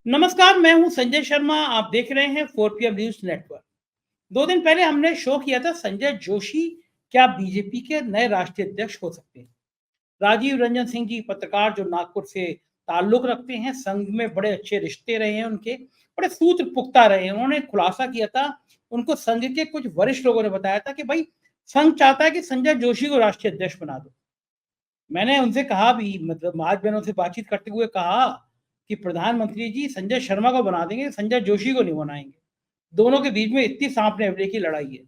नमस्कार, मैं हूं संजय शर्मा। आप देख रहे हैं 4 PM न्यूज नेटवर्क। 2 दिन पहले हमने शो किया था संजय जोशी क्या बीजेपी के नए राष्ट्रीय अध्यक्ष हो सकते हैं। राजीव रंजन सिंह जी पत्रकार जो नागपुर से ताल्लुक रखते हैं, संघ में बड़े अच्छे रिश्ते रहे हैं उनके, बड़े सूत्र पुख्ता रहे हैं। उन्होंने खुलासा किया था, उनको संघ के कुछ वरिष्ठ लोगों ने बताया था कि भाई संघ चाहता है कि संजय जोशी को राष्ट्रीय अध्यक्ष बना दो। मैंने उनसे कहा भी, मतलब आज मैंने उनसे बातचीत करते हुए कहा कि प्रधानमंत्री जी संजय शर्मा को बना देंगे, संजय जोशी को नहीं बनाएंगे। दोनों के बीच में इतनी सांप नेवले की लड़ाई है।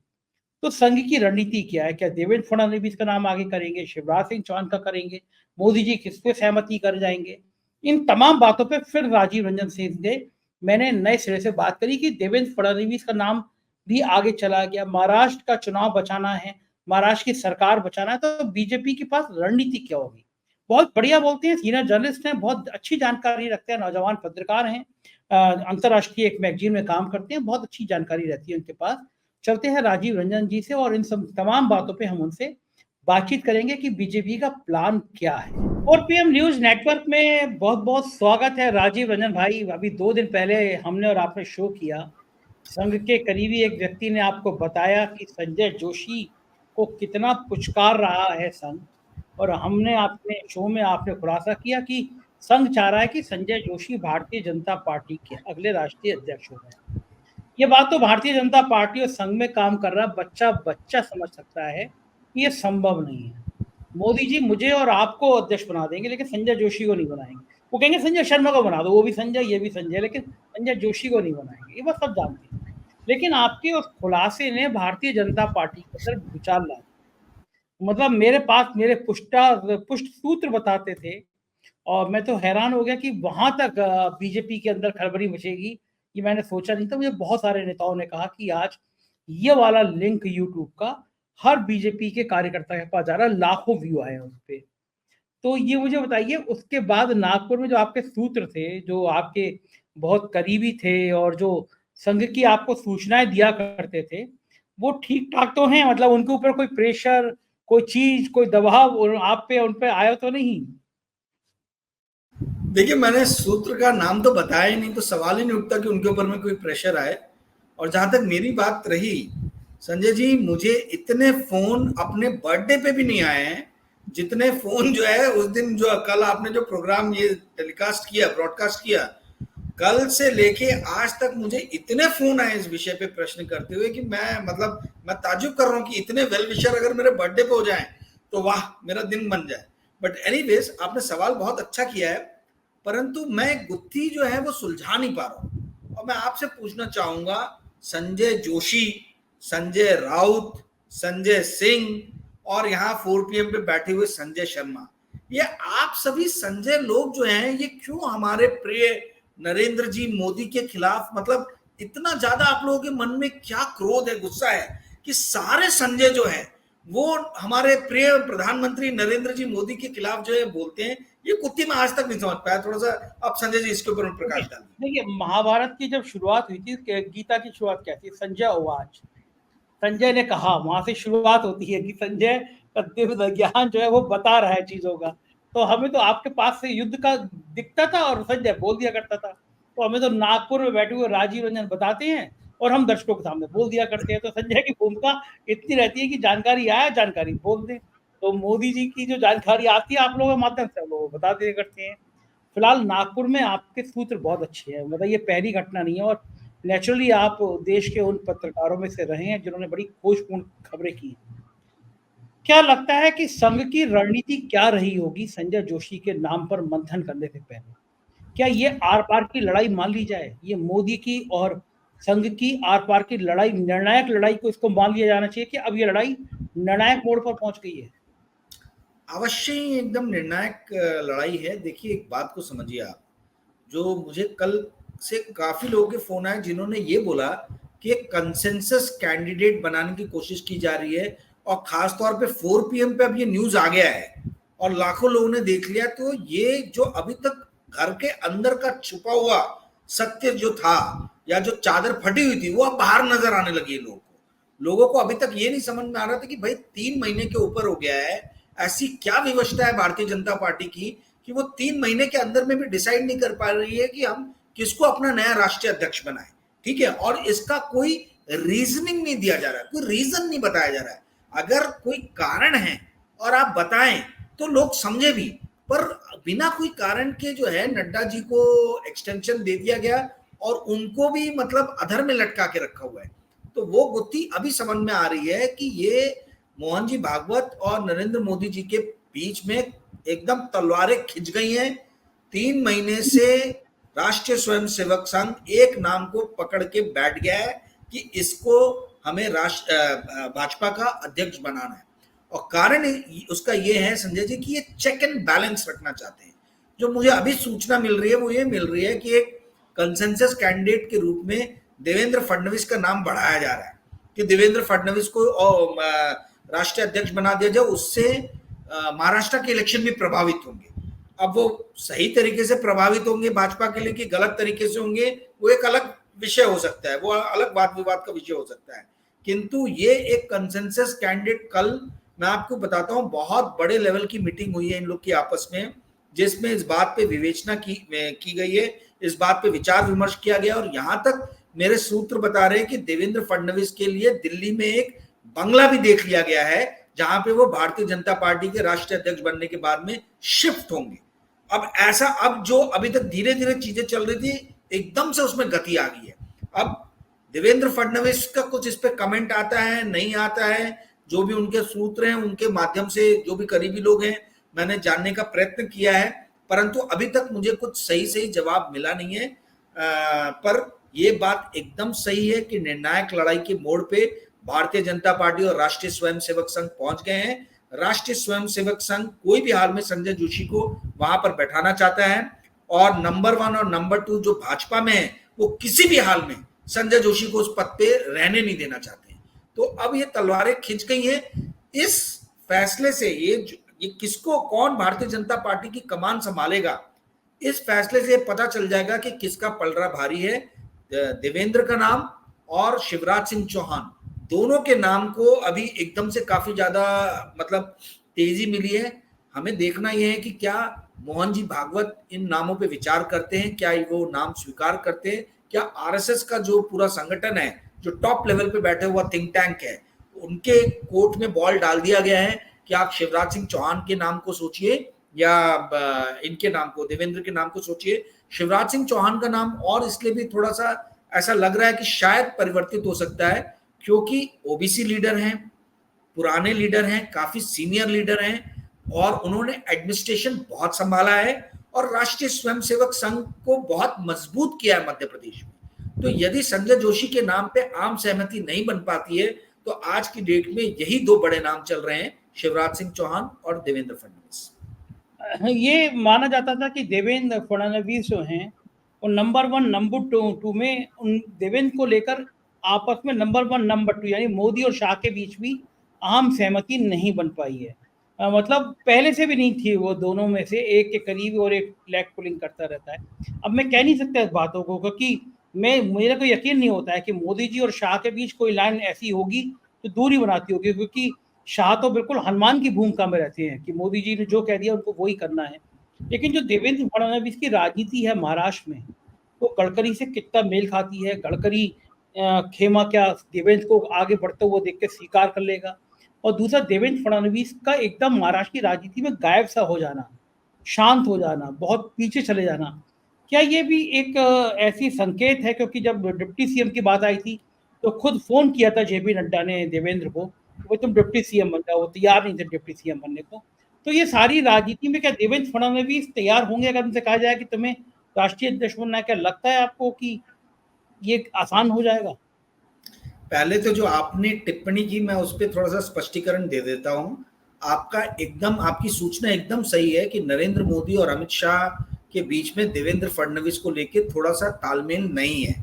तो संघ की रणनीति क्या है? क्या देवेंद्र फडणवीस का नाम आगे करेंगे, शिवराज सिंह चौहान का करेंगे, मोदी जी किस पे सहमति कर जाएंगे? इन तमाम बातों पे फिर राजीव रंजन सिंह से मैंने नए सिरे से बात करी कि देवेंद्र फडणवीस का नाम भी आगे चला गया। महाराष्ट्र का चुनाव बचाना है, महाराष्ट्र की सरकार बचाना है, तो बीजेपी के पास रणनीति क्या होगी? बहुत बढ़िया बोलते हैं, सीनियर जर्नलिस्ट हैं, बहुत अच्छी जानकारी रखते हैं, नौजवान पत्रकार हैं, अंतर्राष्ट्रीय एक मैगजीन में काम करते हैं, बहुत अच्छी जानकारी रहती है उनके पास। चलते हैं राजीव रंजन जी से और इन सब तमाम बातों पे हम उनसे बातचीत करेंगे कि बीजेपी का प्लान क्या है। 4 PM न्यूज नेटवर्क में बहुत बहुत स्वागत है राजीव रंजन भाई। अभी 2 दिन पहले हमने और आपने शो किया। संघ के करीबी एक व्यक्ति ने आपको बताया कि संजय जोशी को कितना पुचकार रहा है संघ, और हमने अपने शो में आपने खुलासा किया कि संघ चाह रहा है कि संजय जोशी भारतीय जनता पार्टी के अगले राष्ट्रीय अध्यक्ष हो गए। ये बात तो भारतीय जनता पार्टी और संघ में काम कर रहा बच्चा बच्चा समझ सकता है कि ये संभव नहीं है। मोदी जी मुझे और आपको अध्यक्ष बना देंगे, लेकिन संजय जोशी को नहीं बनाएंगे। वो कहेंगे संजय शर्मा को बना दो, वो भी संजय, ये भी संजय, लेकिन संजय जोशी को नहीं बनाएंगे। ये बात सब जानते हैं। लेकिन आपके उस खुलासे ने भारतीय जनता पार्टी के अंदर भूचाल ला दिया। मतलब मेरे पास मेरे पुष्ट सूत्र बताते थे, और मैं तो हैरान हो गया कि वहां तक बीजेपी के अंदर खलबली मचेगी, ये मैंने सोचा नहीं था। मुझे बहुत सारे नेताओं ने कहा कि आज ये वाला लिंक यूट्यूब का हर बीजेपी के कार्यकर्ता के पास जा रहा है, लाखों व्यू आए हैं उस पे। तो ये मुझे बताइए, उसके बाद नागपुर में जो आपके सूत्र थे, जो आपके बहुत करीबी थे और जो संघ की आपको सूचनाएं दिया करते थे, वो ठीक ठाक तो हैं? मतलब उनके ऊपर कोई प्रेशर, कोई चीज, कोई दबाव आप पे उन पे आया तो नहीं? देखिए, मैंने सूत्र का नाम तो बताया ही नहीं, तो सवाल ही नहीं उठता कि उनके ऊपर में कोई प्रेशर आए। और जहां तक मेरी बात रही, संजय जी, मुझे इतने फोन अपने बर्थडे पे भी नहीं आए हैं जितने फोन जो है उस दिन, जो कल आपने जो प्रोग्राम ये टेलीकास्ट किया, ब्रॉडकास्ट किया, कल से लेके आज तक मुझे इतने फोन आए इस विषय पे प्रश्न करते हुए कि मैं ताज्जुब कर रहा हूँ कि इतने वेल विशर अगर मेरे बर्थडे पे हो जाएं तो वाह, मेरा दिन बन जाए। बट एनीवेज, आपने सवाल बहुत अच्छा किया है, परंतु मैं गुत्थी जो है वो सुलझा नहीं पा रहा हूं। और मैं आपसे पूछना चाहूंगा, संजय जोशी, संजय राउत, संजय सिंह और यहाँ 4 PM पे बैठे हुए संजय शर्मा, ये आप सभी संजय लोग जो हैं, ये क्यों हमारे प्रिय नरेंद्र जी मोदी के खिलाफ, मतलब इतना ज्यादा आप लोगों के मन में क्या क्रोध है, गुस्सा है कि सारे संजय जो है वो हमारे प्रिय प्रधानमंत्री नरेंद्र जी मोदी के खिलाफ जो है बोलते हैं? ये कुत्ती में आज तक नहीं समझ पाया। थोड़ा सा आप संजय जी इसके ऊपर प्रकाश डालिए। देखिए, महाभारत की जब शुरुआत हुई थी, गीता की शुरुआत क्या थी? संजय उवाच। संजय ने कहा, वहां से शुरुआत होती है कि संजय का दिव्य ज्ञान जो है वो बता रहा है चीजों का। तो हमें तो आपके पास से युद्ध का दिखता था और संजय बोल दिया करता था। तो हमें तो नागपुर में बैठे हुए राजीव रंजन बताते हैं और हम दर्शकों के सामने बोल दिया करते हैं। तो संजय की भूमिका इतनी रहती है कि जानकारी आए, जानकारी बोल दें। तो मोदी जी की जो जानकारी आती है आप लोगों के माध्यम से, हम लोग बता दिया करते हैं। फिलहाल नागपुर में आपके सूत्र बहुत अच्छे हैं, मतलब ये पहली घटना नहीं है, और नेचुरली आप देश के उन पत्रकारों में से रहे हैं जिन्होंने बड़ी खोजपूर्ण खबरें की हैं। क्या लगता है कि संघ की रणनीति क्या रही होगी संजय जोशी के नाम पर मंथन करने से पहले? क्या ये आर पार की लड़ाई मान ली जाए, ये मोदी की और संघ की आर पार की लड़ाई, निर्णायक लड़ाई को इसको मान लिया जाना चाहिए कि अब ये लड़ाई निर्णायक मोड़ पर पहुंच गई है? अवश्य ही एकदम निर्णायक लड़ाई है। देखिए, एक बात को समझिए आप, जो मुझे कल से काफी लोगों के फोन आए जिन्होंने ये बोला कि एक कंसेंसस कैंडिडेट बनाने की कोशिश की जा रही है, और खास तौर पे 4 PM पे अब ये न्यूज आ गया है और लाखों लोगों ने देख लिया। तो ये जो अभी तक घर के अंदर का छुपा हुआ सत्य जो था, या जो चादर फटी हुई थी, वो अब बाहर नजर आने लगी है लोगों को। अभी तक ये नहीं समझ में आ रहा था कि भाई 3 महीने के ऊपर हो गया है, ऐसी क्या विवशता है भारतीय जनता पार्टी की कि वो 3 महीने के अंदर में भी डिसाइड नहीं कर पा रही है कि हम किसको अपना नया राष्ट्रीय अध्यक्ष बनाए, ठीक है, और इसका कोई रीजनिंग नहीं दिया जा रहा है, कोई रीजन नहीं बताया जा रहा है। अगर कोई कारण है और आप बताएं तो लोग समझे भी, पर बिना कोई कारण के जो है नड्डा जी को एक्सटेंशन दे दिया गया और उनको भी मतलब अधर में लटका के रखा हुआ है। तो वो गुत्थी अभी समझ में आ रही है कि ये मोहन जी भागवत और नरेंद्र मोदी जी के बीच में एकदम तलवारें खिंच गई हैं। 3 महीने से राष्ट्रीय स्वयंसेवक संघ एक नाम को पकड़ के बैठ गया है कि इसको हमें भाजपा का अध्यक्ष बनाना है, और कारण उसका ये है संजय जी कि ये चेक एंड बैलेंस रखना चाहते हैं। जो मुझे अभी सूचना मिल रही है वो ये मिल रही है कि एक कंसेंसस कैंडिडेट के रूप में देवेंद्र फडणवीस का नाम बढ़ाया जा रहा है कि देवेंद्र फडणवीस को राष्ट्रीय अध्यक्ष बना दिया जाए, उससे महाराष्ट्र के इलेक्शन भी प्रभावित होंगे। अब वो सही तरीके से प्रभावित होंगे भाजपा के लिए कि गलत तरीके से होंगे, वो एक अलग विषय हो सकता है, वो अलग वाद विवाद का विषय हो सकता है। किंतु ये एक कंसेंसस कैंडिडेट, कल मैं आपको बताता हूं बहुत बड़े लेवल की मीटिंग हुई है इन लोग की आपस में, जिसमें इस बात पे विवेचना की गई है, इस बात पे विचार विमर्श किया गया, और यहां तक मेरे सूत्र बता रहे हैं कि देवेंद्र फडणवीस के लिए दिल्ली में एक बंगला भी देख लिया गया है जहां पे वो भारतीय जनता पार्टी के राष्ट्रीय अध्यक्ष बनने के बाद में शिफ्ट होंगे। अब ऐसा, अब जो अभी तक धीरे धीरे चीजें चल रही थी एकदम से उसमें गति आ गई है। अब देवेंद्र फडणवीस का कुछ इस पे कमेंट आता है नहीं आता है, जो भी उनके सूत्र हैं उनके माध्यम से जो भी करीबी लोग हैं मैंने जानने का प्रयत्न किया है, परंतु अभी तक मुझे कुछ सही जवाब मिला नहीं है। पर यह बात एकदम सही है कि निर्णायक लड़ाई के मोड़ पे भारतीय जनता पार्टी और राष्ट्रीय स्वयंसेवक संघ पहुंच गए हैं। राष्ट्रीय स्वयंसेवक संघ कोई भी हाल में संजय जोशी को वहां पर बैठाना चाहता है, और नंबर 1 और नंबर 2 जो भाजपा में है वो किसी भी हाल में संजय जोशी को उस पद पे रहने नहीं देना चाहते हैं। तो अब ये तलवारें खिंच गई हैं। इस फैसले से ये किसको, कौन भारतीय जनता पार्टी की कमान संभालेगा, इस फैसले से पता चल जाएगा कि किसका पलड़ा भारी है। देवेंद्र का नाम और शिवराज सिंह चौहान, दोनों के नाम को अभी एकदम से काफी ज्यादा मतलब तेजी मिली है। हमें देखना यह है कि क्या मोहन जी भागवत इन नामों पे विचार करते हैं, क्या वो नाम स्वीकार करते हैं, क्या आरएसएस का जो पूरा संगठन है, जो टॉप लेवल पे बैठे हुआ थिंक टैंक है, उनके कोर्ट में बॉल डाल दिया गया है कि आप शिवराज सिंह चौहान के नाम को सोचिए या इनके नाम को, देवेंद्र के नाम को सोचिए। शिवराज सिंह चौहान का नाम और इसलिए भी थोड़ा सा ऐसा लग रहा है कि शायद परिवर्तित हो सकता है, क्योंकि ओबीसी लीडर हैं, पुराने लीडर हैं, काफी सीनियर लीडर हैं, और उन्होंने एडमिनिस्ट्रेशन बहुत संभाला है और राष्ट्रीय स्वयंसेवक संघ को बहुत मजबूत किया है मध्य प्रदेश में। तो यदि संजय जोशी के नाम पे आम सहमति नहीं बन पाती है तो आज की डेट में यही 2 बड़े नाम चल रहे हैं, शिवराज सिंह चौहान और देवेंद्र फडणवीस। ये माना जाता था कि देवेंद्र फडणवीस जो हैं वो नंबर 1 नंबर 2 में उन देवेंद्र को लेकर आपस में नंबर 1 नंबर 2 यानी मोदी और शाह के बीच भी आम सहमति नहीं बन पाई है। मतलब पहले से भी नहीं थी, वो दोनों में से एक के करीब और एक लेग पुलिंग करता रहता है। अब मैं कह नहीं सकता इस बातों को, क्योंकि मेरा को यकीन नहीं होता है कि मोदी जी और शाह के बीच कोई लाइन ऐसी होगी तो दूरी बनाती होगी, क्योंकि शाह तो बिल्कुल हनुमान की भूमिका में रहते हैं कि मोदी जी ने जो कह दिया उनको वही करना है। लेकिन जो देवेंद्र फडणवीस की राजनीति है महाराष्ट्र में, वो गडकरी से कितना मेल खाती है। गडकरी खेमा क्या देवेंद्र को आगे बढ़ते हुए देख के स्वीकार कर लेगा, और दूसरा देवेंद्र फडणवीस का एकदम महाराष्ट्र की राजनीति में गायब सा हो जाना, शांत हो जाना, बहुत पीछे चले जाना, क्या ये भी एक ऐसी संकेत है? क्योंकि जब डिप्टी सीएम की बात आई थी तो खुद फोन किया था जेपी नड्डा ने देवेंद्र को, वो तुम डिप्टी सीएम बन जाओ, वो तैयार नहीं थे डिप्टी सीएम बनने को। तो ये सारी राजनीति में क्या देवेंद्र फडणवीस तैयार होंगे अगर उनसे कहा जाए कि तुम्हें राष्ट्रीय अध्यक्ष बनना है? क्या लगता है आपको कि ये आसान हो जाएगा? पहले तो जो आपने टिप्पणी की मैं उस पर थोड़ा सा स्पष्टीकरण दे देता हूं। आपकी सूचना एकदम सही है कि नरेंद्र मोदी और अमित शाह के बीच में देवेंद्र फडणवीस को लेकर थोड़ा सा तालमेल नहीं है।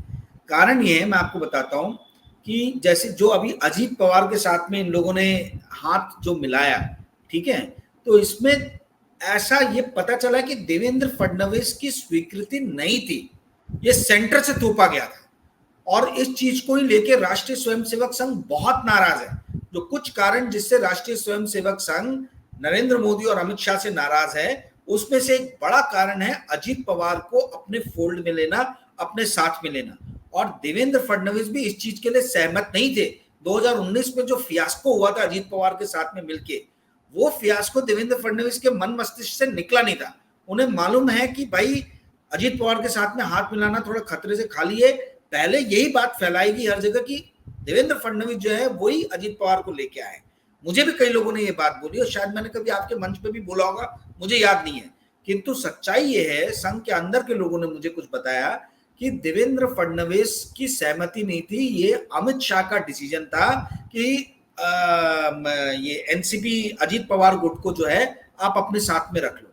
कारण ये है, मैं आपको बताता हूं कि जैसे जो अभी अजीत पवार के साथ में इन लोगों ने हाथ जो मिलाया, ठीक है, तो इसमें ऐसा ये पता चला कि देवेंद्र फडणवीस की स्वीकृति नहीं थी, ये सेंटर से थोपा गया था, और इस चीज को ही लेके राष्ट्रीय स्वयंसेवक संघ बहुत नाराज है। जो कुछ कारण जिससे राष्ट्रीय स्वयंसेवक संघ नरेंद्र मोदी और अमित शाह से नाराज है उसमें से एक बड़ा कारण है अजीत पवार को अपने फोल्ड में लेना, अपने साथ में लेना। और देवेंद्र फडणवीस भी इस चीज के लिए सहमत नहीं थे। 2019 में जो फियास्को हुआ था अजीत पवार के साथ में मिलके, वो फियास्को देवेंद्र फडणवीस के मन मस्तिष्क से निकला नहीं था। उन्हें मालूम है कि भाई अजीत पवार के साथ में हाथ मिलाना थोड़ा खतरे से खाली है। पहले यही बात फैलाएगी हर जगह की देवेंद्र फडणवीस जो है वही अजीत पवार को लेके आए। मुझे भी कई लोगों ने ये बात बोली और शायद मैंने कभी आपके मंच पे भी बोला होगा, मुझे याद नहीं है। किंतु सच्चाई ये है, संघ के अंदर के लोगों ने मुझे कुछ बताया कि देवेंद्र फडणवीस की सहमति नहीं थी, ये अमित शाह का डिसीजन था कि ये एनसीपी अजीत पवार गुट को जो है आप अपने साथ में रख लो।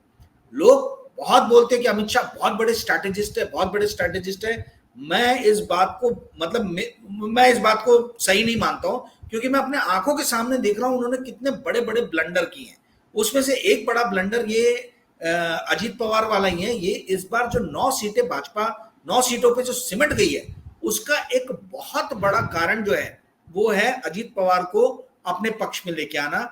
लोग बहुत बोलते हैं कि अमित शाह बहुत बड़े स्ट्रैटेजिस्ट है, बहुत बड़े स्ट्रैटेजिस्ट है। मैं इस बात को मतलब मैं इस बात को सही नहीं मानता हूं, क्योंकि मैं अपने आंखों के सामने देख रहा हूं उन्होंने कितने बड़े बड़े ब्लंडर किए हैं। उसमें से एक बड़ा ब्लंडर ये अजीत पवार वाला ही है। ये इस बार जो 9 सीटें भाजपा 9 सीटों पे जो सिमट गई है, उसका एक बहुत बड़ा कारण जो है वो है अजीत पवार को अपने पक्ष में लेके आना।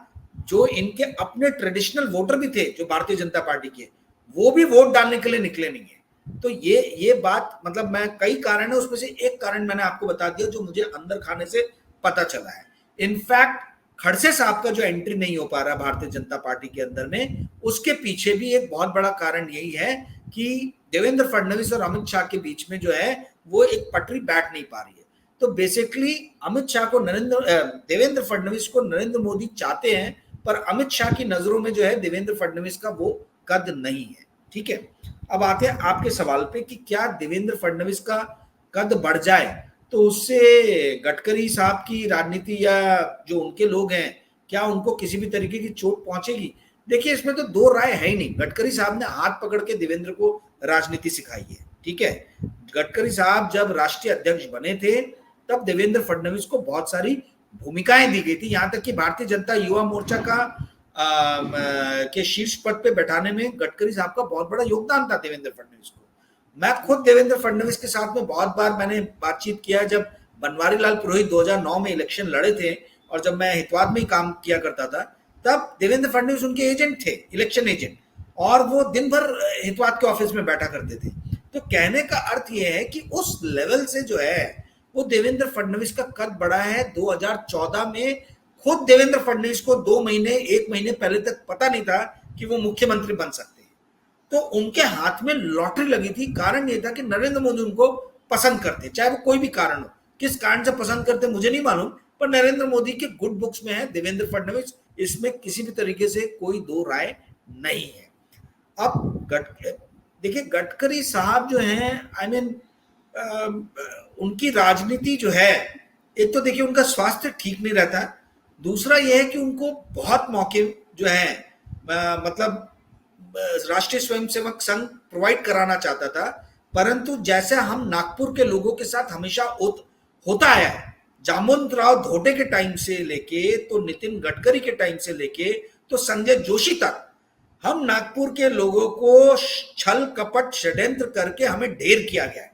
जो इनके अपने ट्रेडिशनल वोटर भी थे जो भारतीय जनता पार्टी के, वो भी वोट डालने के लिए निकले नहीं है। तो ये बात मतलब मैं कई कारण है, उसमें से एक कारण मैंने आपको बता दिया जो मुझे अंदर खाने से पता चला है। इनफैक्ट खड़से साहब का जो एंट्री नहीं हो पा रहा भारतीय जनता पार्टी के अंदर में, उसके पीछे भी एक बहुत बड़ा कारण यही है कि देवेंद्र फडणवीस और अमित शाह के बीच में जो है वो एक पटरी बैठ नहीं पा रही है। तो बेसिकली अमित शाह को देवेंद्र फडणवीस को नरेंद्र मोदी चाहते हैं, पर अमित शाह की नजरों में जो है देवेंद्र फडणवीस का वो कद नहीं है। ठीक है, अब आते हैं आपके सवाल पे कि क्या देवेंद्र फडणवीस का कद बढ़ जाए तो उससे गडकरी साहब की राजनीति या जो उनके लोग हैं क्या उनको किसी भी तरीके की चोट पहुंचेगी? देखिए, इसमें तो दो राय है ही नहीं। गडकरी साहब ने हाथ पकड़ के देवेंद्र को राजनीति सिखाई है। ठीक है, गडकरी साहब जब राष्ट्रीय अध्यक्ष बने थे तब देवेंद्र फडणवीस को बहुत सारी भूमिकाएं दी गई थी, यहां तक कि भारतीय जनता युवा मोर्चा के शीर्ष पद पे बैठाने में गडकरी साहब का बहुत बड़ा योगदान था देवेंद्र फडणवीस को। मैं खुद देवेंद्र फडणवीस के साथ में बहुत बार मैंने बातचीत किया। जब बनवारी लाल पुरोहित 2009 में इलेक्शन लड़े थे और जब मैं हितवाद में ही काम किया करता था, तब देवेंद्र फडणवीस उनके एजेंट थे, इलेक्शन एजेंट, और वो दिन भर हितवाद के ऑफिस में बैठा करते थे। तो कहने का अर्थ यह है कि उस लेवल से जो है वो देवेंद्र फडणवीस का कद बढ़ा है। 2014 में खुद देवेंद्र फडणवीस को 1 महीने पहले तक पता नहीं था कि वो मुख्यमंत्री बन सकते हैं। तो उनके हाथ में लॉटरी लगी थी। कारण ये था कि नरेंद्र मोदी उनको पसंद करते, चाहे वो कोई भी कारण हो। किस कारण से पसंद करते मुझे नहीं मालूम, पर नरेंद्र मोदी के गुड बुक्स में है देवेंद्र फडणवीस, इसमें किसी भी तरीके से कोई दो राय नहीं है। अब देखिए, गडकरी साहब जो हैं, उनकी राजनीति जो है, एक तो देखिए उनका स्वास्थ्य ठीक नहीं रहता, दूसरा यह है कि उनको बहुत मौके जो है मतलब राष्ट्रीय स्वयंसेवक संघ प्रोवाइड कराना चाहता था, परंतु जैसे हम नागपुर के लोगों के साथ हमेशा होता आया है, जामवंतराव धोटे के टाइम से लेके तो नितिन गडकरी के टाइम से लेके तो संजय जोशी तक, हम नागपुर के लोगों को छल कपट षड्यंत्र करके हमें ढेर किया गया है।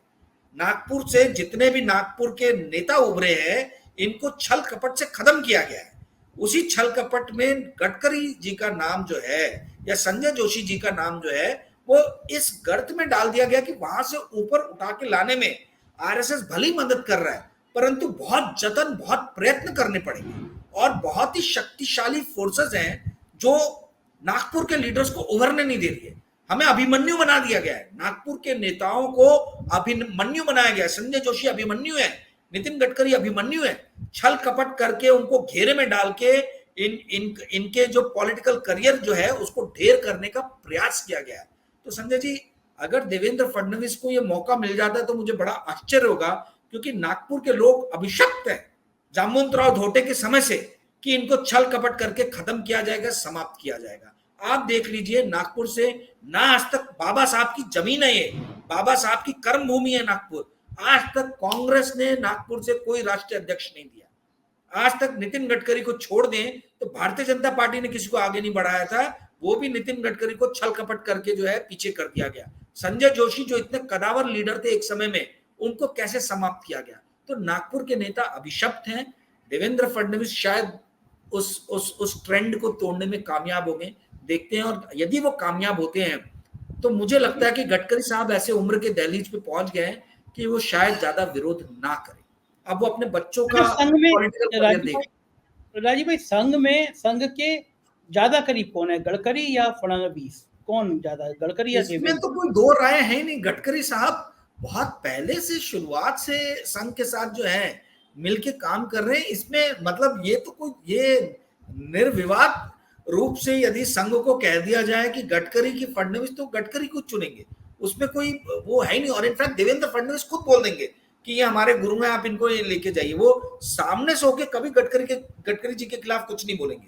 नागपुर से जितने भी नागपुर के नेता उभरे हैं, इनको छल कपट से खत्म किया गया है। उसी छल कपट में गडकरी जी का नाम जो है या संजय जोशी जी का नाम जो है वो इस गर्त में डाल दिया गया कि वहां से ऊपर उठा के लाने में आरएसएस भली मदद कर रहा है, परंतु बहुत जतन, बहुत प्रयत्न करने पड़ेंगे और बहुत ही शक्तिशाली फोर्सेस हैं जो नागपुर के लीडर्स को उभरने नहीं दे रही है। हमें अभिमन्यु बना दिया गया है, नागपुर के नेताओं को अभिमन्यु बनाया गया है। संजय जोशी अभिमन्यु है, नितिन गडकरी अभिमन्यु है। छल कपट करके उनको घेरे में डाल के इनके जो पॉलिटिकल करियर जो है उसको ढेर करने का प्रयास किया गया है। तो संजय जी, अगर देवेंद्र फडणवीस को यह मौका मिल जाता है तो मुझे बड़ा आश्चर्य होगा, क्योंकि नागपुर के लोग अभिशप्त है जामवंतराव धोटे के समय से कि इनको छल कपट करके खत्म किया जाएगा, समाप्त किया जाएगा। आप देख लीजिए, नागपुर से ना आज तक बाबा साहब की जमीन है, ये बाबा साहब की कर्म भूमि है नागपुर। आज तक कांग्रेस ने नागपुर से कोई राष्ट्रीय अध्यक्ष नहीं दिया। आज तक नितिन गडकरी को छोड़ दें तो भारतीय जनता पार्टी ने किसी को आगे नहीं बढ़ाया था, वो भी नितिन गडकरी को छल कपट करके जो है पीछे कर दिया गया। संजय जोशी जो इतने कदावर लीडर थे एक समय में, उनको कैसे समाप्त किया गया। तो नागपुर के नेता अभिशप्त हैं। देवेंद्र फडणवीस शायद उस ट्रेंड को तोड़ने में कामयाब हो गए। देखते हैं, और यदि वो कामयाब होते हैं तो मुझे लगता है कि गडकरी साहब ऐसे उम्र के दहलीज पे पहुंच गए हैं कि वो शायद ज्यादा विरोध ना करें। अब वो अपने बच्चों अच्छा, का संघ में पॉलिटिकल करियर राजीव देखें। भाई, संघ के ज्यादा करीब कौन है, गडकरी या फडणवीस? कौन ज्यादा, गडकरी या इसमें देवेंद्र? तो कोई दो राय है ही नहीं। गडकरी साहब बहुत पहले से, शुरुआत से संघ के साथ जो है मिलके काम कर रहे हैं। इसमें मतलब ये तो कोई, ये निर्विवाद रूप से यदि संघ को कह दिया जाए कि गडकरी की फडणवीस, तो गडकरी को चुनेंगे, उसमें कोई वो है ही नहीं। और इनफैक्ट देवेंद्र फडणवीस खुद बोल देंगे कि ये हमारे गुरु हैं, आप इनको ये लेके जाइए। वो सामने से होके कभी गडकरी जी के खिलाफ कुछ नहीं बोलेंगे।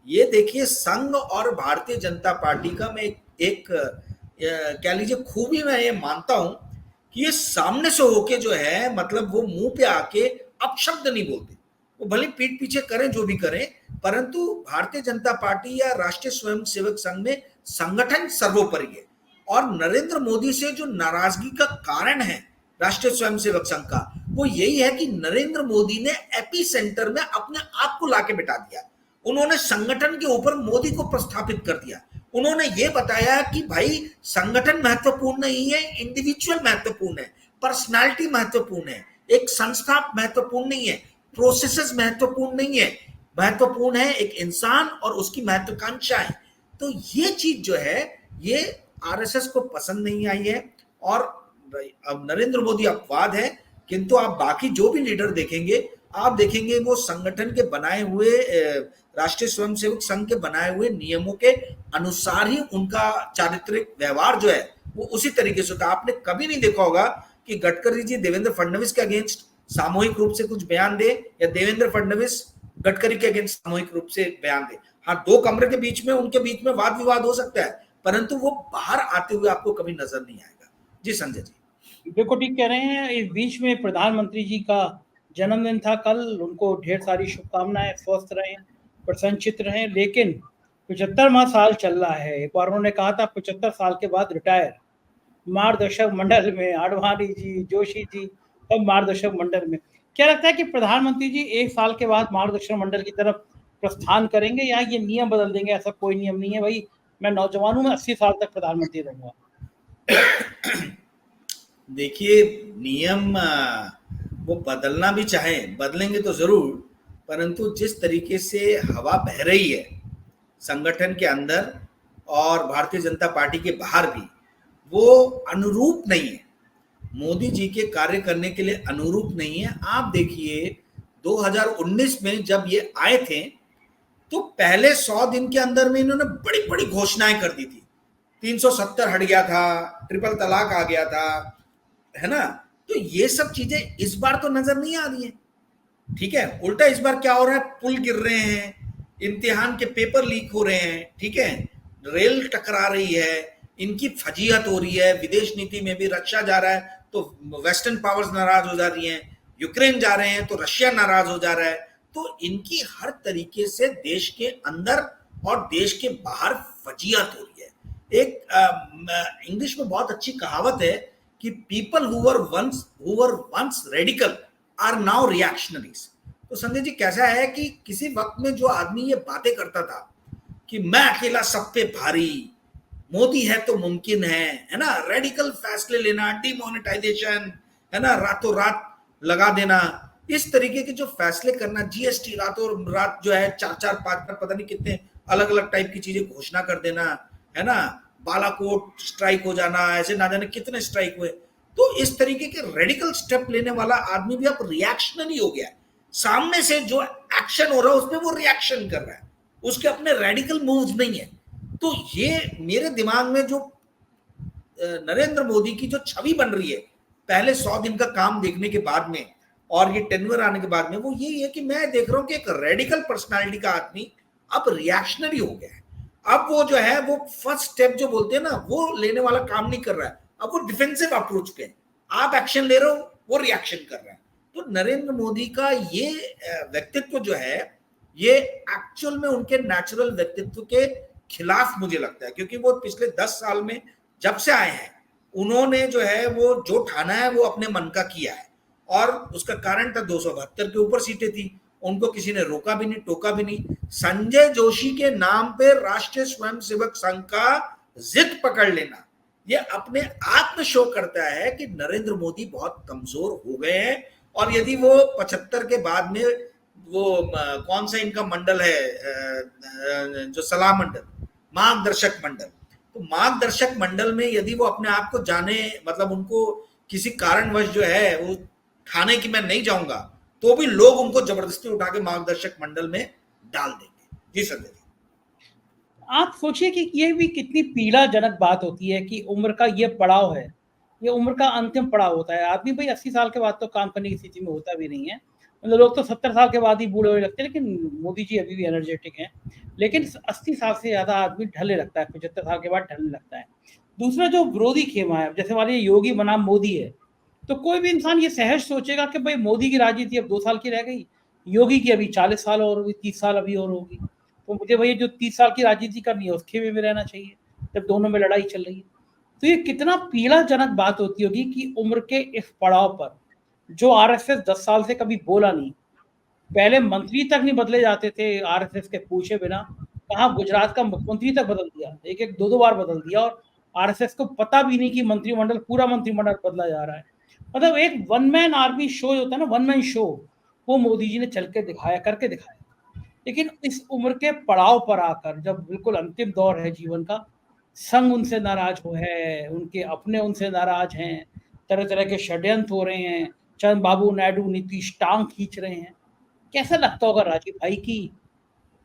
ये देखिए, संघ और भारतीय जनता पार्टी का मैं एक कह लीजिए खूबी मैं ये मानता हूं कि ये सामने से होके जो है, मतलब वो मुंह पे आके अपशब्द नहीं बोलते। वो भले पीठ पीछे करें जो भी करें, परंतु भारतीय जनता पार्टी या राष्ट्रीय स्वयंसेवक संघ में संगठन सर्वोपरि है। और नरेंद्र मोदी से जो नाराजगी का कारण है राष्ट्रीय स्वयंसेवक संघ का, वो यही है कि नरेंद्र मोदी ने एपी सेंटर में अपने आप को लाके बिठा दिया। उन्होंने संगठन के ऊपर मोदी को प्रस्थापित कर दिया। उन्होंने ये बताया कि भाई संगठन महत्वपूर्ण नहीं है, इंडिविजुअल महत्वपूर्ण है, पर्सनालिटी महत्वपूर्ण है, एक संस्था महत्वपूर्ण नहीं है, प्रोसेसेस महत्वपूर्ण नहीं है, महत्वपूर्ण है एक इंसान और उसकी महत्वाकांक्षाएं। तो ये चीज जो है, ये आरएसएस को पसंद नहीं आई है। और अब नरेंद्र मोदी अपवाद है, किंतु आप बाकी जो भी लीडर देखेंगे, आप देखेंगे वो संगठन के बनाए हुए, राष्ट्रीय स्वयंसेवक संघ के बनाए हुए नियमों के अनुसार ही उनका चारित्रिक व्यवहार जो है वो उसी तरीके से होता है। आपने कभी नहीं देखा होगा कि गडकरी जी देवेंद्र फडणवीस के अगेंस्ट सामूहिक रूप से कुछ बयान दे, या देवेंद्र फडणवीस गडकरी के अगेंस्ट सामूहिक रूप से बयान दे। हाँ, दो कमरे के बीच में, उनके बीच में वाद विवाद हो सकता है, परंतु वो बाहर आते हुए आपको कभी नजर नहीं आएगा। जी संजय जी, बिल्कुल ठीक कह रहे हैं। इस बीच में प्रधानमंत्री जी का जन्मदिन था कल, उनको ढेर सारी शुभकामनाएं, स्वस्थ रहें, प्रसन्नचित्त रहें। लेकिन 75वां साल चल रहा है। एक बार उन्होंने कहा था 75 साल के बाद रिटायर, मार्गदर्शक मंडल में आडवाणी जी, जोशी जी, सब मार्गदर्शक मंडल में। क्या लगता है कि प्रधानमंत्री जी 1 साल के बाद मार्गदर्शक मंडल की तरफ प्रस्थान करेंगे, या ये नियम बदल देंगे? ऐसा कोई नियम नहीं है भाई, मैं नौजवान हूं, मैं 80 साल तक प्रधानमंत्री रहूंगा। देखिए, नियम वो बदलना भी चाहे बदलेंगे तो जरूर, परंतु जिस तरीके से हवा बह रही है संगठन के अंदर और भारतीय जनता पार्टी के बाहर भी, वो अनुरूप नहीं है, मोदी जी के कार्य करने के लिए अनुरूप नहीं है। आप देखिए 2019 में जब ये आए थे, तो पहले 100 दिन के अंदर में इन्होंने बड़ी बड़ी घोषणाएं कर दी थी। 370 हट गया था, ट्रिपल तलाक आ गया था, है ना। तो ये सब चीजें इस बार तो नजर नहीं आ रही है। ठीक है, उल्टा इस बार क्या हो रहा है, पुल गिर रहे हैं, इम्तिहान के पेपर लीक हो रहे हैं, ठीक है, रेल टकरा रही है, इनकी फजीहत हो रही है, विदेश नीति में भी रक्षा जा रहा है तो वेस्टर्न पावर्स नाराज हो जा रही हैं, यूक्रेन जा रहे हैं तो रशिया नाराज हो जा रहा है। तो इनकी हर तरीके से देश के अंदर और देश के बाहर फजीहत हो रही है। एक इंग्लिश में बहुत अच्छी कहावत है कि people who were once radical are now reactionaries. तो संजय जी, कैसा है कि किसी वक्त में जो आदमी ये बातें करता था कि मैं अकेला सब पे भारी, मोदी है तो मुमकिन है ना, रेडिकल फैसले लेना, डिमोनेटाइजेशन, है ना, रातों रात लगा देना, इस तरीके के जो फैसले करना, जीएसटी रातों रात जो है 4-4 5 पता नहीं कितने अलग अलग टाइप की चीजें घोषणा कर देना, है ना, बालाकोट स्ट्राइक हो जाना, ऐसे ना जाने कितने स्ट्राइक हुए। तो इस तरीके के रेडिकल स्टेप लेने वाला आदमी भी अब रिएक्शनरी हो गया है। सामने से जो एक्शन हो रहा है उसमें वो रिएक्शन कर रहा है, उसके अपने रेडिकल मूव्स नहीं है। तो ये मेरे दिमाग में जो नरेंद्र मोदी की जो छवि बन रही है पहले 100 दिन का काम देखने के बाद में और ये टेन्योर आने के बाद में, वो यही है कि मैं देख रहा हूं कि एक रेडिकल पर्सनालिटी का आदमी अब रिएक्शनरी हो गया है। अब वो जो है, वो फर्स्ट स्टेप जो बोलते हैं ना, वो लेने वाला काम नहीं कर रहा है, अब वो डिफेंसिव अप्रोच पे है। आप एक्शन ले रहे हो, वो रिएक्शन कर रहा है। तो नरेंद्र मोदी का ये व्यक्तित्व जो है, ये एक्चुअल में उनके नेचुरल व्यक्तित्व के खिलाफ मुझे लगता है, क्योंकि वो पिछले 10 साल में जब से आए हैं, उन्होंने जो है वो जो ठाना है वो अपने मन का किया है। और उसका कारण था 272 के ऊपर सीटें थी, उनको किसी ने रोका भी नहीं, टोका भी नहीं। संजय जोशी के नाम पे राष्ट्रीय स्वयंसेवक संघ का जिद पकड़ लेना, ये अपने आप में शो करता है कि नरेंद्र मोदी बहुत कमजोर हो गए हैं। और यदि वो 75 के बाद में वो कौन सा इनका मंडल है, जो सलाह मंडल, मार्गदर्शक मंडल, तो मार्गदर्शक मंडल में यदि वो अपने आप को जाने, मतलब उनको किसी कारणवश जो है वो ठाने की मैं नहीं जाऊंगा, तो भी लोग उनको जबरदस्ती उठा के मार्गदर्शक मंडल में डाल देंगे। जी संजय, आप सोचिए कि ये भी कितनी पीड़ाजनक बात होती है कि उम्र का ये पड़ाव है, ये उम्र का अंतिम पड़ाव होता है। आदमी भाई 80 साल के बाद तो काम करने की स्थिति में होता भी नहीं है, मतलब लोग तो 70 साल के बाद ही बूढ़े होने लगते हैं, लेकिन मोदी जी अभी भी एनर्जेटिक हैं। लेकिन 80 साल से ज़्यादा आदमी ढलने लगता है, 75 साल के बाद ढलने लगता है। दूसरा जो विरोधी खेमा है, जैसे मान लीजिए योगी बनाम मोदी है, तो कोई भी इंसान ये सहज सोचेगा कि भाई मोदी की राजनीति अब 2 साल की रह गई, योगी की अभी 40 साल और होगी, 30 साल अभी और होगी, तो मुझे भैया जो 30 साल की राजनीति करनी है उसके में रहना चाहिए, जब दोनों में लड़ाई चल रही है। तो ये कितना पीड़ाजनक बात होती होगी कि उम्र के इस पड़ाव पर जो आरएसएस 10 साल से कभी बोला नहीं, पहले मंत्री तक नहीं बदले जाते थे आरएसएस के पूछे बिना, कहाँ गुजरात का मुख्यमंत्री तक बदल दिया, एक दो दो बार बदल दिया, और आरएसएस को पता भी नहीं कि मंत्रिमंडल, पूरा मंत्रिमंडल बदला जा रहा है। मतलब एक वन मैन आर्मी शो होता है ना, वन मैन शो, वो मोदी जी ने चल के दिखाया, करके दिखाया। लेकिन इस उम्र के पड़ाव पर आकर, जब बिल्कुल अंतिम दौर है जीवन का, संघ उनसे नाराज हो है, उनके अपने उनसे नाराज हैं, तरह तरह के षड्यंत्र हो रहे हैं, चंद्रबाबू नायडू नीतीश टांग खींच रहे हैं। कैसा लगता होगा राजीव भाई कि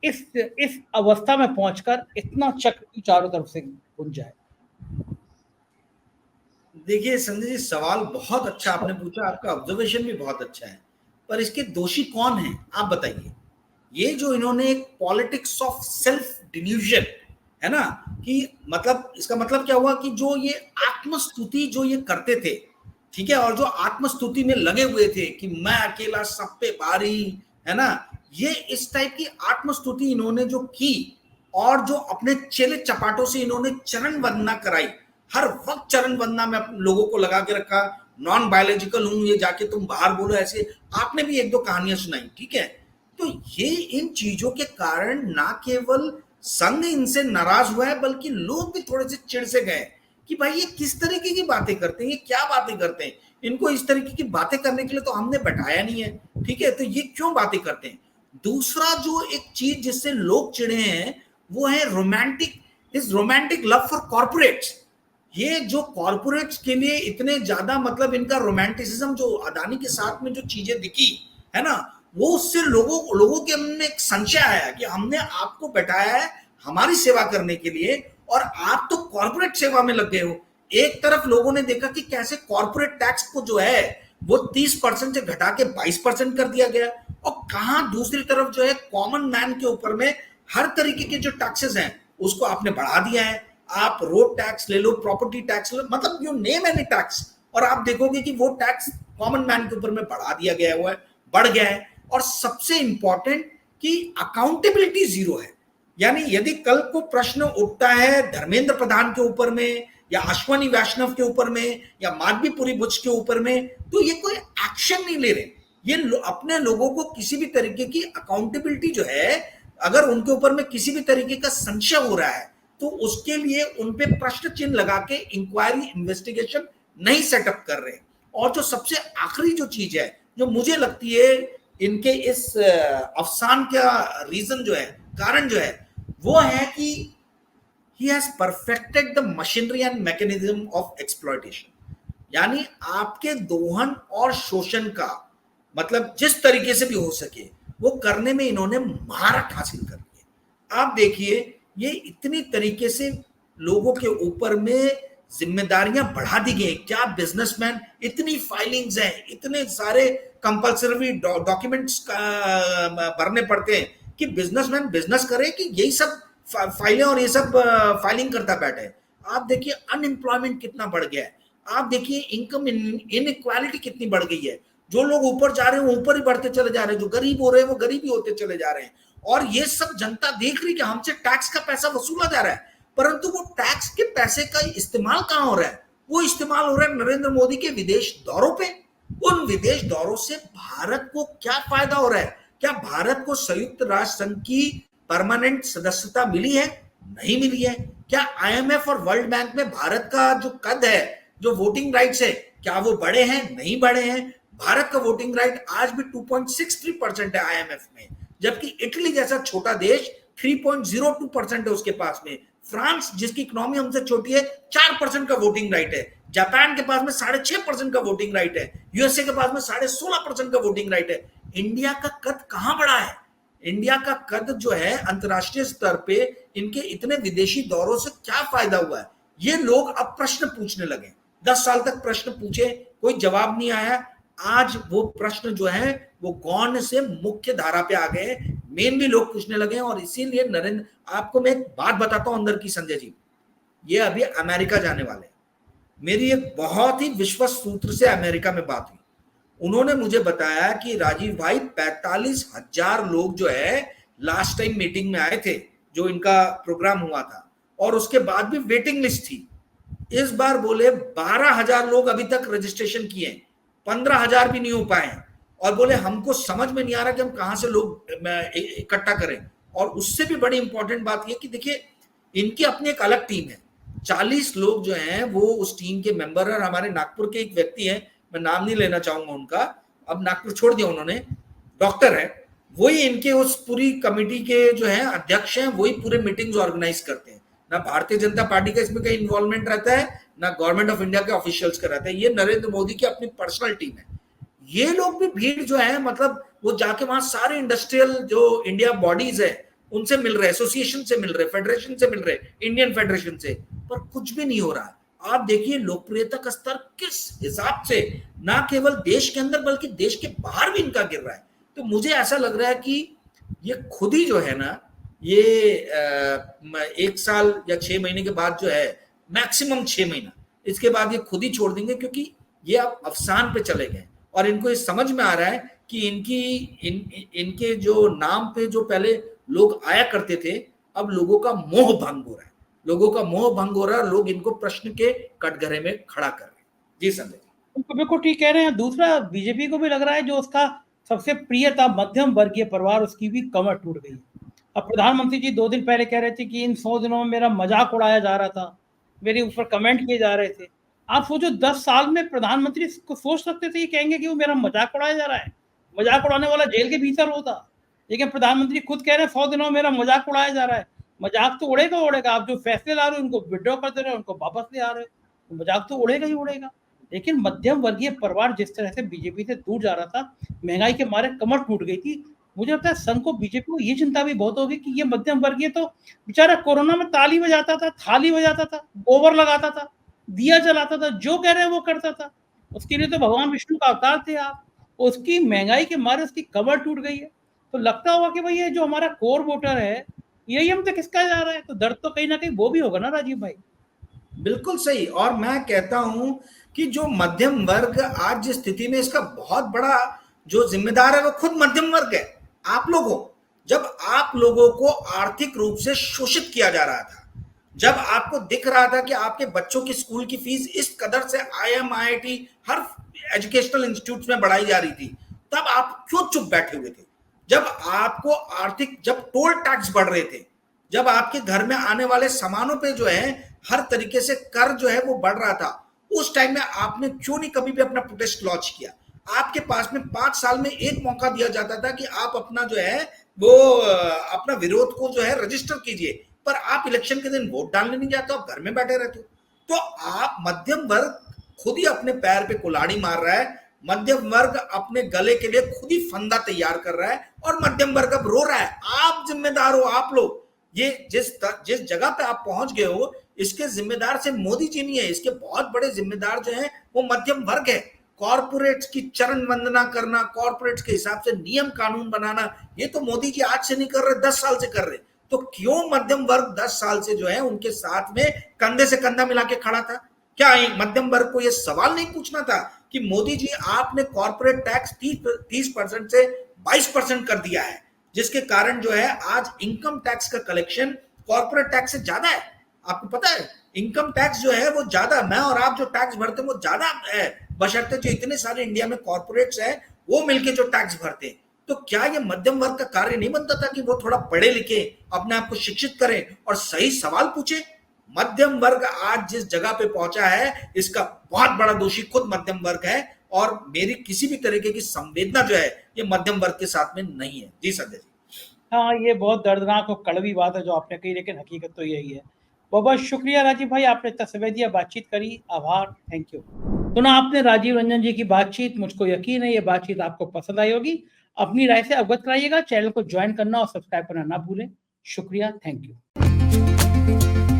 इस अवस्था में पहुंचकर इतना चक्र चारों तरफ से गुंज जाए? देखिए संजय जी, सवाल बहुत अच्छा आपने पूछा, आपका ऑब्जर्वेशन भी बहुत अच्छा है, पर इसके दोषी कौन है आप बताइए। ये जो इन्होंने एक पॉलिटिक्स ऑफ सेल्फ डिल्यूजन है ना, कि मतलब इसका मतलब क्या हुआ कि जो ये आत्मस्तुति जो ये करते थे, ठीक है, और जो आत्मस्तुति में लगे हुए थे कि मैं अकेला सब पे भारी, है ना, ये इस टाइप की आत्मस्तुति इन्होंने जो की, और जो अपने चेले चपाटों से इन्होंने चरण वंदना कराई, हर वक्त चरण वंदना में लोगों को लगा के रखा, नॉन बायोलॉजिकल हूं, ये जाके तुम बाहर बोलो, ऐसे आपने भी एक दो कहानियां सुनाई, ठीक है। तो ये इन चीजों के कारण ना केवल संघ इनसे नाराज हुआ है, बल्कि लोग भी थोड़े से चिढ़ से गए कि भाई ये किस तरीके की बातें करते हैं, ये क्या बातें करते हैं, इनको इस तरीके की बातें करने के लिए तो हमने बैठाया नहीं है, ठीक है, तो ये क्यों बातें करते हैं। दूसरा जो एक चीज जिससे लोग चिढ़े हैं वो है रोमांटिक लव फॉर कॉर्पोरेट्स। ये जो कॉर्पोरेट्स के लिए इतने ज्यादा, मतलब इनका रोमांटिसिज्म जो अदानी के साथ में जो चीजें दिखी है ना, वो उससे लोगों के मन में एक संशय आया कि हमने आपको बैठाया है हमारी सेवा करने के लिए, और आप तो कॉर्पोरेट सेवा में लग गए हो। एक तरफ लोगों ने देखा कि कैसे कॉर्पोरेट टैक्स को जो है वो 30% से घटा के 22% कर दिया गया, और कहां दूसरी तरफ जो है कॉमन मैन के ऊपर में हर तरीके के जो टैक्सेस हैं उसको आपने बढ़ा दिया है। आप रोड टैक्स ले लो, प्रॉपर्टी टैक्स ले लो, मतलब यू नेम एनी टैक्स, और आप देखोगे कि वो टैक्स कॉमन मैन के ऊपर में बढ़ा दिया गया हुआ है, बढ़ गया है। और सबसे इंपॉर्टेंट कि अकाउंटेबिलिटी जीरो है। यानी यदि कल को प्रश्न उठता है धर्मेंद्र प्रधान के ऊपर में, या अश्वनी वैष्णव के ऊपर में, या माधवीपुरी बुच के ऊपर में, तो ये कोई एक्शन नहीं ले रहे। ये अपने लोगों को किसी भी तरीके की अकाउंटेबिलिटी जो है, अगर उनके ऊपर में किसी भी तरीके का संशय हो रहा है तो उसके लिए उनपे प्रश्न चिन्ह लगा के इंक्वायरी इन्वेस्टिगेशन नहीं सेटअप कर रहे। और जो सबसे आखिरी जो चीज है जो मुझे लगती है इनके इस अफसान का रीजन जो है, कारण जो है, वो है कि he has perfected the machinery and mechanism of exploitation। यानी आपके दोहन और शोषण का मतलब जिस तरीके से भी हो सके वो करने में इन्होंने महारत हासिल कर ली है। आप देखिए ये इतनी तरीके से लोगों के ऊपर में जिम्मेदारियां बढ़ा दी गई। क्या बिजनेसमैन, इतनी फाइलिंग्स हैं, इतने सारे कंपल्सरी डॉक्यूमेंट्स भरने पड़ते हैं कि बिजनेसमैन बिजनेस करे कि यही सब फाइलें और ये सब फाइलिंग करता बैठे। आप देखिए अनएम्प्लॉयमेंट कितना बढ़ गया है, आप देखिए इनकम इनइक्वालिटी कितनी बढ़ गई है। जो लोग ऊपर जा रहे हैं वो ऊपर ही बढ़ते चले जा रहे हैं, जो गरीब हो रहे हैं वो गरीब ही होते चले जा रहे हैं। और ये सब जनता देख रही कि हमसे टैक्स का पैसा वसूला जा रहा है, परंतु वो टैक्स के पैसे का इस्तेमाल कहां हो रहा है? वो इस्तेमाल हो रहा है नरेंद्र मोदी के विदेश दौरों पे। उन विदेश दौरों से भारत को क्या फायदा हो रहा है? क्या भारत को संयुक्त राष्ट्र संघ की परमानेंट सदस्यता मिली है? नहीं मिली है। क्या आईएमएफ और वर्ल्ड बैंक में भारत का जो कद है, जो वोटिंग राइट्स है, क्या वो बढ़े हैं? नहीं बढ़े हैं। भारत का वोटिंग राइट आज भी 2.63% है आईएमएफ में, जबकि इटली जैसा छोटा देश 3.02% है उसके पास में। फ्रांस जिसकी इकोनॉमी हमसे छोटी है 4% का वोटिंग राइट है। जापान के पास में 6.5% का वोटिंग राइट है। यूएसए के पास में 16.5% का वोटिंग राइट है। इंडिया का कद कहां बढ़ा है? इंडिया का कद जो है अंतरराष्ट्रीय स्तर पे इनके इतने विदेशी दौरों से क्या फायदा हुआ है? ये लोग अब प्रश्न पूछने लगे। 10 साल तक प्रश्न पूछे, कोई जवाब नहीं आया। आज वो प्रश्न जो है वो गौण से मुख्य धारा पे आ गए, मेनली लोग पूछने लगे। और इसीलिए नरेंद्र, आपको मैं एक बात बताता हूं अंदर की संजय जी, ये अभी अमेरिका जाने वाले हैं। मेरी एक बहुत ही विश्वस्त सूत्र से अमेरिका में बात हुई। उन्होंने मुझे बताया कि राजीव भाई 45,000 लोग जो है लास्ट टाइम मीटिंग में आए थे, जो इनका प्रोग्राम हुआ था, और उसके बाद भी वेटिंग लिस्ट थी। इस बार बोले 12,000 लोग अभी तक रजिस्ट्रेशन किए, 15,000 भी नहीं हो पाए, और बोले हमको समझ में नहीं आ रहा कि हम कहां से लोग इकट्ठा करें। और उससे भी बड़ी इंपॉर्टेंट बात यह कि देखिए, इनकी अपनी एक अलग टीम है। 40 लोग जो हैं वो उस टीम के मेंबर हैं। हमारे नागपुर के एक व्यक्ति हैं, मैं नाम नहीं लेना चाहूंगा उनका, अब नागपुर छोड़ दिया उन्होंने, डॉक्टर है, वही इनके उस पूरी कमेटी के जो है अध्यक्ष हैं, वही पूरे मीटिंग्स ऑर्गेनाइज करते हैं। ना भारतीय जनता पार्टी का इसमें कहीं इन्वॉल्वमेंट रहता है, ना गवर्नमेंट ऑफ इंडिया के ऑफिशियल्स का रहता है। ये नरेंद्र मोदी की अपनी पर्सनल टीम है। ये लोग भी भीड़ जो है, मतलब वो जाके वहां सारे इंडस्ट्रियल जो इंडिया बॉडीज है उनसे मिल रहे, एसोसिएशन से मिल रहे, फेडरेशन से मिल रहे, इंडियन फेडरेशन से, पर कुछ भी नहीं हो रहा। आप देखिए लोकप्रियता का स्तर किस हिसाब से ना केवल देश के अंदर बल्कि देश के बाहर भी इनका गिर रहा है। तो मुझे ऐसा लग रहा है कि ये खुद ही जो है ना, ये 1 साल या 6 महीने के बाद जो है, मैक्सिमम 6 महीना, इसके बाद ये खुद ही छोड़ देंगे, क्योंकि ये अब अफसान पे चले गए और इनको ये समझ में आ रहा है कि इनके जो नाम पे जो पहले लोग आया करते थे, अब लोगों का मोह भंग हो रहा है। लोगों का मोह भंग हो रहा है, लोग इनको प्रश्न के कटघरे में खड़ा कर रहे हैं। जी संजय, बिल्कुल ठीक कह रहे हैं। दूसरा, बीजेपी को भी लग रहा है जो उसका सबसे प्रिय था मध्यम वर्गीय परिवार, उसकी भी कमर टूट गई। अब प्रधानमंत्री जी 2 दिन पहले कह रहे थे कि इन 100 दिनों में मेरा मजाक उड़ाया जा रहा था, मेरे ऊपर कमेंट किए जा रहे थे। आप सोचो 10 साल में प्रधानमंत्री को सोच सकते थे ये कहेंगे कि वो मेरा मजाक उड़ाया जा रहा है? मजाक उड़ाने वाला जेल के भीतर होता, लेकिन प्रधानमंत्री खुद कह रहे हैं 100 दिनों में मेरा मजाक उड़ाया जा रहा है। मजाक तो उड़ेगा उड़ेगा, आप जो फैसले ला रहे हो उनको विड्रॉ कर दे रहे हो, उनको वापस ले आ रहे हो, तो मजाक तो उड़ेगा ही उड़ेगा। लेकिन मध्यम वर्गीय परिवार जिस तरह से बीजेपी से दूर जा रहा था, महंगाई के मारे कमर टूट गई थी। मुझे लगता है संघ को, बीजेपी को ये चिंता भी बहुत होगी कि ये मध्यम वर्गीय तो बेचारा कोरोना में ताली बजाता था, थाली बजाता था, गोबर लगाता था, दिया जलाता था, जो कह रहे हैं वो करता था। उसके लिए तो भगवान विष्णु का अवतार थे आप। उसकी महंगाई के मारे उसकी कमर टूट गई है। तो लगता होगा कि भाई ये जो हमारा कोर वोटर है, यही हम तक किसका जा रहा है, तो दर्द तो कहीं ना कहीं वो भी होगा ना राजीव भाई। बिल्कुल सही। और मैं कहता हूं कि जो मध्यम वर्ग आज जिस स्थिति में, इसका बहुत बड़ा जो जिम्मेदार है वो खुद मध्यम वर्ग है। आप लोगों, जब आप लोगों को आर्थिक रूप से शोषित किया जा रहा था, जब आपको दिख रहा था कि आपके बच्चों की स्कूल की फीस इस कदर से आईएम आईआईटी हर एजुकेशनल इंस्टीट्यूट में बढ़ाई जा रही थी, तब आप क्यों चुप बैठे हुए थे? जब आपको आर्थिक, जब टोल टैक्स बढ़ रहे थे, जब आपके घर में आने वाले सामानों पे जो है हर तरीके से कर जो है वो बढ़ रहा था, उस टाइम में आपने क्यों नहीं कभी भी अपना प्रोटेस्ट लॉन्च किया? आपके पास में 5 साल में एक मौका दिया जाता था कि आप अपना जो है वो अपना विरोध को जो है रजिस्टर कीजिए, पर आप इलेक्शन के दिन वोट डालने नहीं जाते, आप घर में बैठे रहते हो। तो आप, मध्यम वर्ग खुद ही अपने पैर पे कुल्हाड़ी मार रहा है, मध्यम वर्ग अपने गले के लिए खुद ही फंदा तैयार कर रहा है, और मध्यम वर्ग अब रो रहा है। आप जिम्मेदार हो, आप लोग। ये जिस जगह पे आप पहुंच गए हो, इसके जिम्मेदार से मोदी जी नहीं है, इसके बहुत बड़े जिम्मेदार जो हैं वो मध्यम वर्ग है। कॉर्पोरेट्स की चरण वंदना करना, कॉर्पोरेट्स के हिसाब से नियम कानून बनाना, ये तो मोदी जी आज से नहीं कर रहे, 10 साल से कर रहे। तो क्यों मध्यम वर्ग 10 साल से जो है उनके साथ में कंधे से कंधा मिला के खड़ा था? क्या मध्यम वर्ग को यह सवाल नहीं पूछना था कि मोदी जी आपने कॉर्पोरेट टैक्स 30% से 22% कर दिया है, जिसके कारण जो है आज इनकम टैक्स का कलेक्शन कॉर्पोरेट टैक्स से ज्यादा है। आपको पता है इनकम टैक्स जो है वो ज्यादा, मैं और आप जो टैक्स भरते हैं वो ज्यादा है, बशर्ते जो इतने सारे इंडिया में कॉर्पोरेट्स हैं वो मिलके जो टैक्स भरते हैं। तो क्या ये मध्यम वर्ग का कार्य नहीं बनता था कि वो थोड़ा पढ़े लिखे, अपने आप को शिक्षित करें और सही सवाल पूछे? मध्यम वर्ग आज जिस जगह पे पहुंचा है, इसका बहुत बड़ा दोषी खुद मध्यम वर्ग है, और मेरी किसी भी तरीके की संवेदना जो है ये मध्यम वर्ग के साथ में नहीं है। जी संजय जी। हाँ, ये बहुत दर्दनाक और कड़वी बात है जो आपने कही, लेकिन हकीकत तो यही है। बहुत बहुत शुक्रिया राजीव भाई, आपने इतना समय दिया, बातचीत करी, आभार, थैंक यू। सुना आपने राजीव रंजन जी की बातचीत, मुझको यकीन है ये बातचीत आपको पसंद आई होगी। अपनी राय से अवगत कराइएगा, चैनल को ज्वाइन करना और सब्सक्राइब करना ना भूलें। शुक्रिया, थैंक यू।